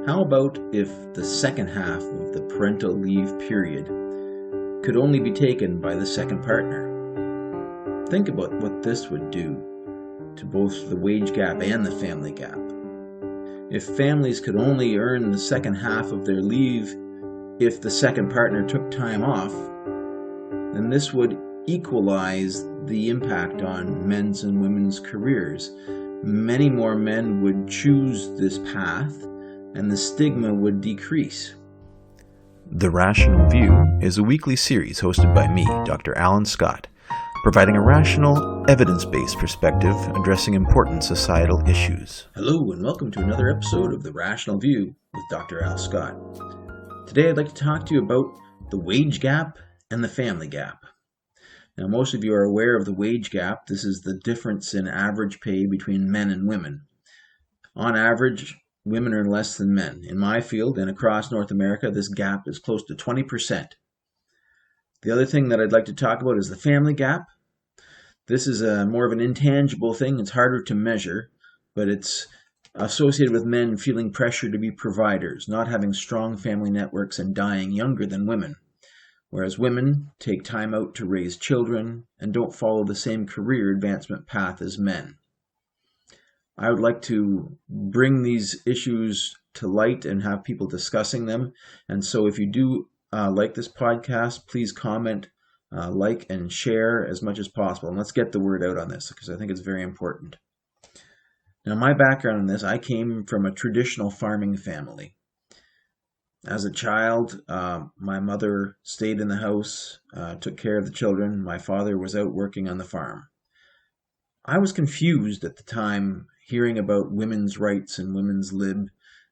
How about if the second half of the parental leave period could only be taken by the second partner? Think about what this would do to both the wage gap and the family gap. If families could only earn the second half of their leave if the second partner took time off, then this would equalize the impact on men's and women's careers. Many more men would choose this path, and the stigma would decrease. The Rational View is a weekly series hosted by me, Dr. Alan Scott, providing a rational, evidence-based perspective addressing important societal issues. Hello, and welcome to another episode of The Rational View with Dr. Al Scott. Today I'd like to talk to you about the wage gap and the family gap. Now, most of you are aware of the wage gap. This is the difference in average pay between men and women. On average, women earn less than men. In my field and across North America, this gap is close to 20%. The other thing that I'd like to talk about is the family gap. This is more of an intangible thing. It's harder to measure, but it's associated with men feeling pressure to be providers, not having strong family networks, and dying younger than women. Whereas women take time out to raise children and don't follow the same career advancement path as men. I would like to bring these issues to light and have people discussing them. And so if you do like this podcast, please comment, like, and share as much as possible. And let's get the word out on this because I think it's very important. Now, my background in this, I came from a traditional farming family. As a child, my mother stayed in the house, took care of the children. My father was out working on the farm. I was confused at the time hearing about women's rights and women's lib.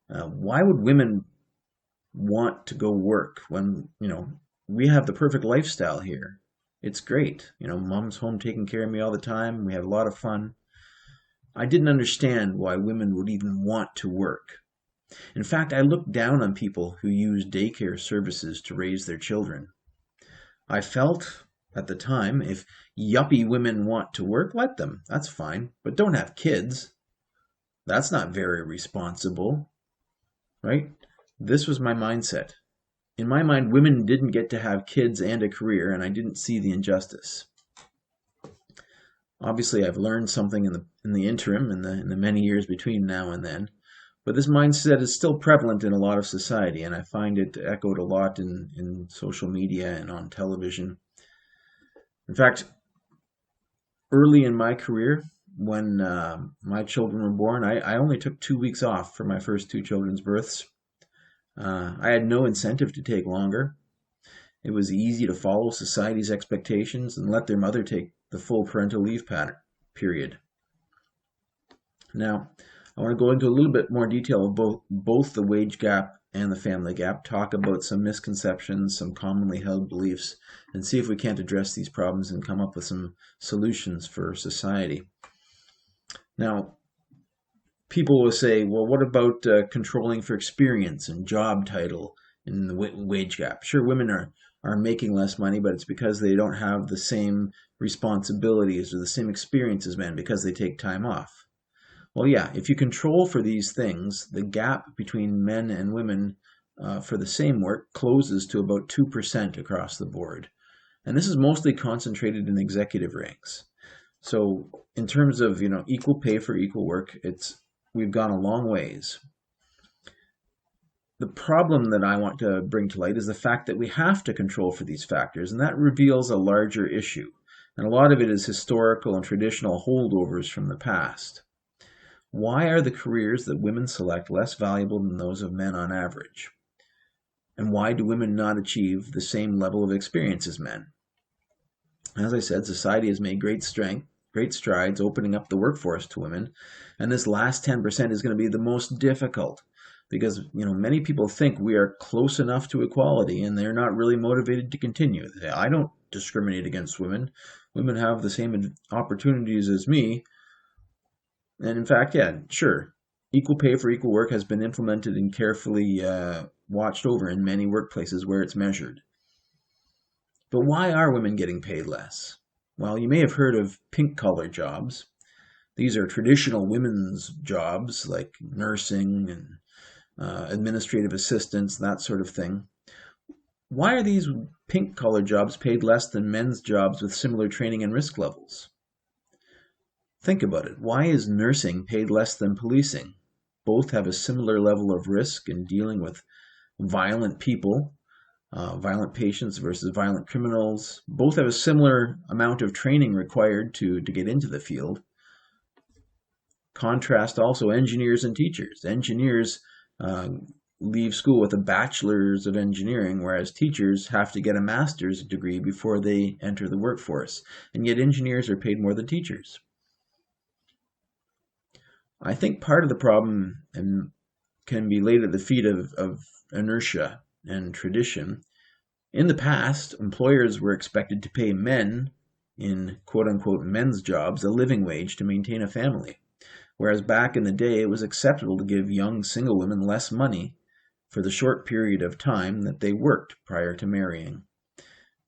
Why would women want to go work when, we have the perfect lifestyle here? It's great. Mom's home taking care of me all the time. We have a lot of fun. I didn't understand why women would even want to work. In fact, I looked down on people who use daycare services to raise their children. I felt at the time, if yuppie women want to work, let them. That's fine. But don't have kids. That's not very responsible, right? This was my mindset. In my mind, women didn't get to have kids and a career, and I didn't see the injustice. Obviously, I've learned something in the interim, in the many years between now and then. But this mindset is still prevalent in a lot of society, and I find it echoed a lot in social media and on television. In fact, early in my career, when my children were born, I only took 2 weeks off for my first two children's births. I had no incentive to take longer. It was easy to follow society's expectations and let their mother take the full parental leave period. Now, I want to go into a little bit more detail of both the wage gap and the family gap, talk about some misconceptions, some commonly held beliefs, and see if we can't address these problems and come up with some solutions for society. Now, people will say, well, what about controlling for experience and job title in the wage gap? Sure, women are making less money, but it's because they don't have the same responsibilities or the same experience as men because they take time off. Well, yeah, if you control for these things, the gap between men and women for the same work closes to about 2% across the board. And this is mostly concentrated in executive ranks. So in terms of, equal pay for equal work, we've gone a long ways. The problem that I want to bring to light is the fact that we have to control for these factors, and that reveals a larger issue. And a lot of it is historical and traditional holdovers from the past. Why are the careers that women select less valuable than those of men on average? And why do women not achieve the same level of experience as men? As I said, society has made great strides opening up the workforce to women, and this last 10% is going to be the most difficult because, many people think we are close enough to equality and they're not really motivated to continue. They say, I don't discriminate against women. Women have the same opportunities as me. And in fact, yeah, sure, equal pay for equal work has been implemented and carefully watched over in many workplaces where it's measured. But why are women getting paid less? Well, you may have heard of pink-collar jobs. These are traditional women's jobs like nursing and administrative assistants, that sort of thing. Why are these pink-collar jobs paid less than men's jobs with similar training and risk levels? Think about it. Why is nursing paid less than policing? Both have a similar level of risk in dealing with violent people, violent patients versus violent criminals. Both have a similar amount of training required to get into the field. Contrast also engineers and teachers. Engineers leave school with a bachelor's of engineering, whereas teachers have to get a master's degree before they enter the workforce. And yet engineers are paid more than teachers. I think part of the problem can be laid at the feet of inertia and tradition. In the past, employers were expected to pay men in quote-unquote men's jobs a living wage to maintain a family, whereas back in the day it was acceptable to give young single women less money for the short period of time that they worked prior to marrying.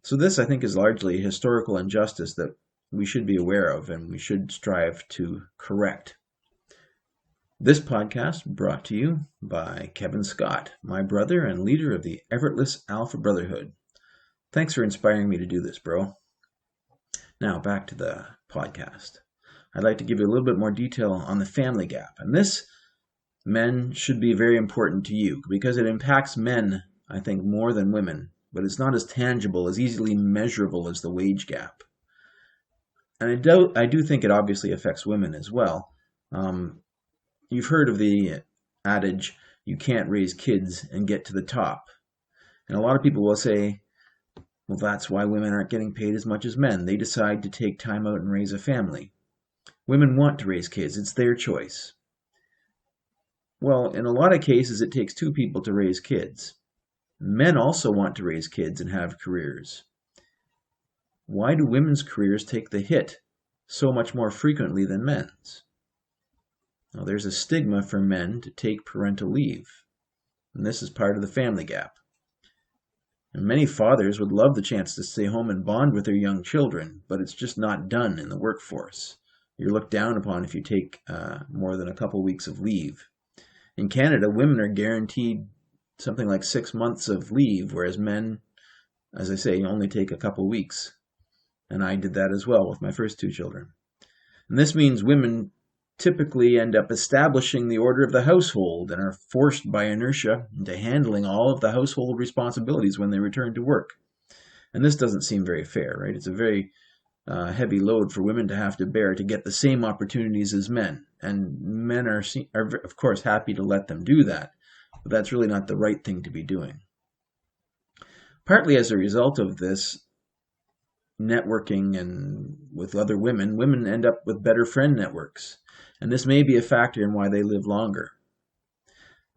So this, I think, is largely a historical injustice that we should be aware of and we should strive to correct. This podcast brought to you by Kevin Scott, my brother and leader of the Effortless Alpha Brotherhood. Thanks for inspiring me to do this, bro. Now back to the podcast. I'd like to give you a little bit more detail on the family gap. And this, men, should be very important to you because it impacts men, I think, more than women, but it's not as tangible, as easily measurable as the wage gap. And I do think it obviously affects women as well. You've heard of the adage, you can't raise kids and get to the top. And a lot of people will say, well, that's why women aren't getting paid as much as men. They decide to take time out and raise a family. Women want to raise kids. It's their choice. Well, in a lot of cases, it takes two people to raise kids. Men also want to raise kids and have careers. Why do women's careers take the hit so much more frequently than men's? Now, there's a stigma for men to take parental leave, and this is part of the family gap. And many fathers would love the chance to stay home and bond with their young children, but it's just not done in the workforce. You're looked down upon if you take more than a couple weeks of leave. In Canada, women are guaranteed something like 6 months of leave, whereas men, as I say, only take a couple weeks. And I did that as well with my first two children. And this means women typically end up establishing the order of the household and are forced by inertia into handling all of the household responsibilities when they return to work. And this doesn't seem very fair, right? It's a very heavy load for women to have to bear to get the same opportunities as men. And men are, of course, happy to let them do that, but that's really not the right thing to be doing. Partly as a result of this networking and with other women, women end up with better friend networks. And this may be a factor in why they live longer.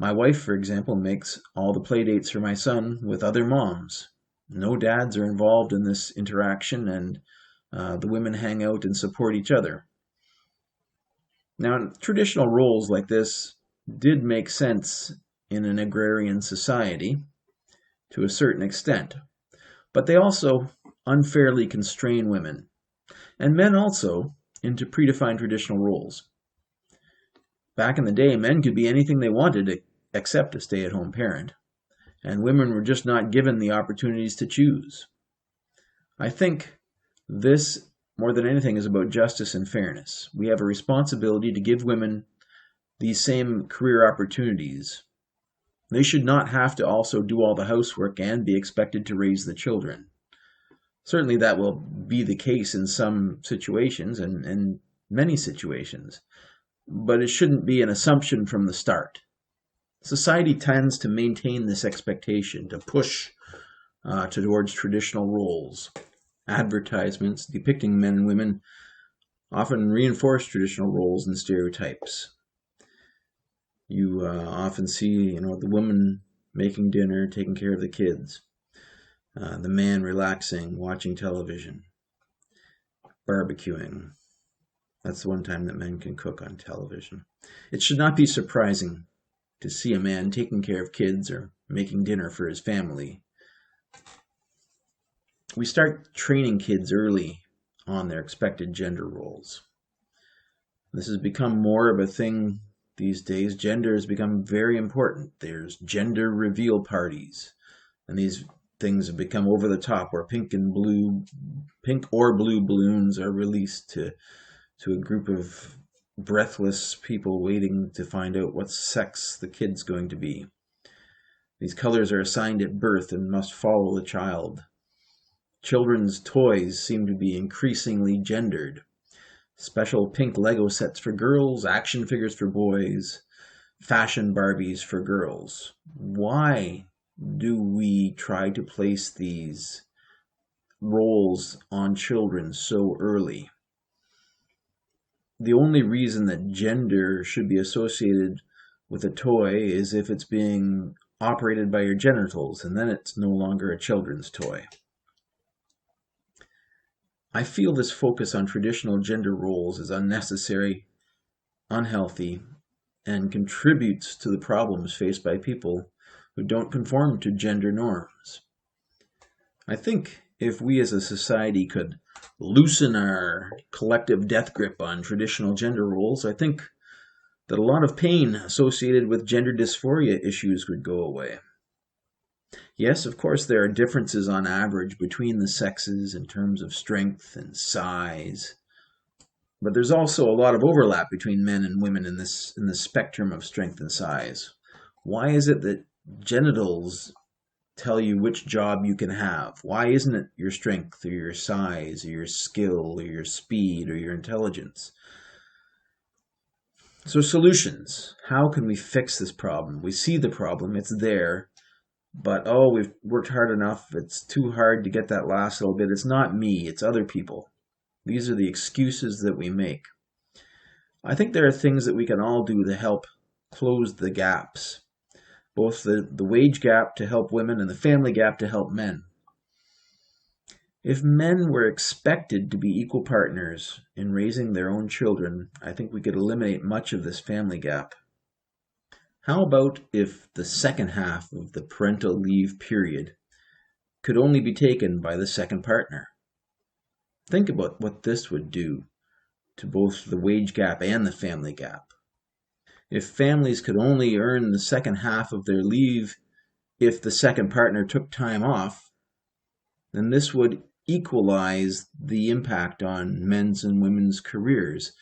My wife, for example, makes all the play dates for my son with other moms. No dads are involved in this interaction, and the women hang out and support each other. Now, traditional roles like this did make sense in an agrarian society to a certain extent, but they also unfairly constrain women, and men also, into predefined traditional roles. Back in the day, men could be anything they wanted except a stay-at-home parent, and women were just not given the opportunities to choose. I think this, more than anything, is about justice and fairness. We have a responsibility to give women these same career opportunities. They should not have to also do all the housework and be expected to raise the children. Certainly that will be the case in some situations and in many situations, but it shouldn't be an assumption from the start. Society tends to maintain this expectation, to push towards traditional roles. Advertisements depicting men and women often reinforce traditional roles and stereotypes. You often see, the woman making dinner, taking care of the kids, the man relaxing, watching television, barbecuing. That's the one time that men can cook on television. It should not be surprising to see a man taking care of kids or making dinner for his family. We start training kids early on their expected gender roles. This has become more of a thing These days, gender has become very important. There's gender reveal parties, and these things have become over the top, where pink or blue balloons are released to a group of breathless people waiting to find out what sex the kid's going to be. These colors are assigned at birth and must follow the child. Children's toys seem to be increasingly gendered. Special pink Lego sets for girls, action figures for boys, fashion Barbies for girls. Why do we try to place these roles on children so early? The only reason that gender should be associated with a toy is if it's being operated by your genitals, and then it's no longer a children's toy. I feel this focus on traditional gender roles is unnecessary, unhealthy, and contributes to the problems faced by people who don't conform to gender norms. I think if we as a society could loosen our collective death grip on traditional gender roles, I think that a lot of pain associated with gender dysphoria issues would go away. Yes, of course, there are differences on average between the sexes in terms of strength and size, but there's also a lot of overlap between men and women in the spectrum of strength and size. Why is it that genitals tell you which job you can have? Why isn't it your strength or your size or your skill or your speed or your intelligence? So solutions. How can we fix this problem? We see the problem, it's there, but we've worked hard enough, it's too hard to get that last little bit. It's not me, it's other people. These are the excuses that we make. I think there are things that we can all do to help close the gaps, both the wage gap to help women and the family gap to help men. If men were expected to be equal partners in raising their own children, I think we could eliminate much of this family gap. How about if the second half of the parental leave period could only be taken by the second partner? Think about what this would do to both the wage gap and the family gap. If families could only earn the second half of their leave if the second partner took time off, then this would equalize the impact on men's and women's careers.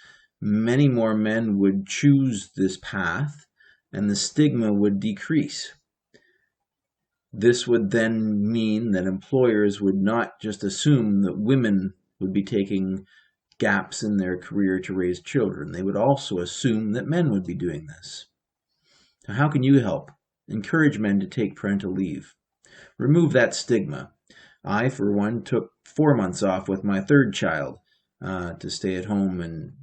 Many more men would choose this path, and the stigma would decrease. This would then mean that employers would not just assume that women would be taking gaps in their career to raise children. They would also assume that men would be doing this. Now, how can you help? Encourage men to take parental leave. Remove that stigma. I, for one, took 4 months off with my third child to stay at home and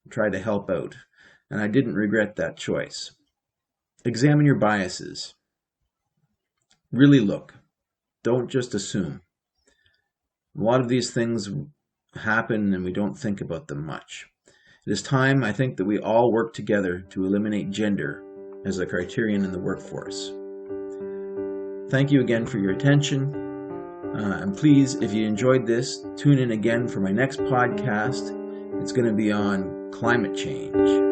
try to help out, and I didn't regret that choice. Examine your biases. Really look. Don't just assume. A lot of these things happen and we don't think about them much. It is time, I think, that we all work together to eliminate gender as a criterion in the workforce. Thank you again for your attention. And please, if you enjoyed this, tune in again for my next podcast. It's going to be on climate change.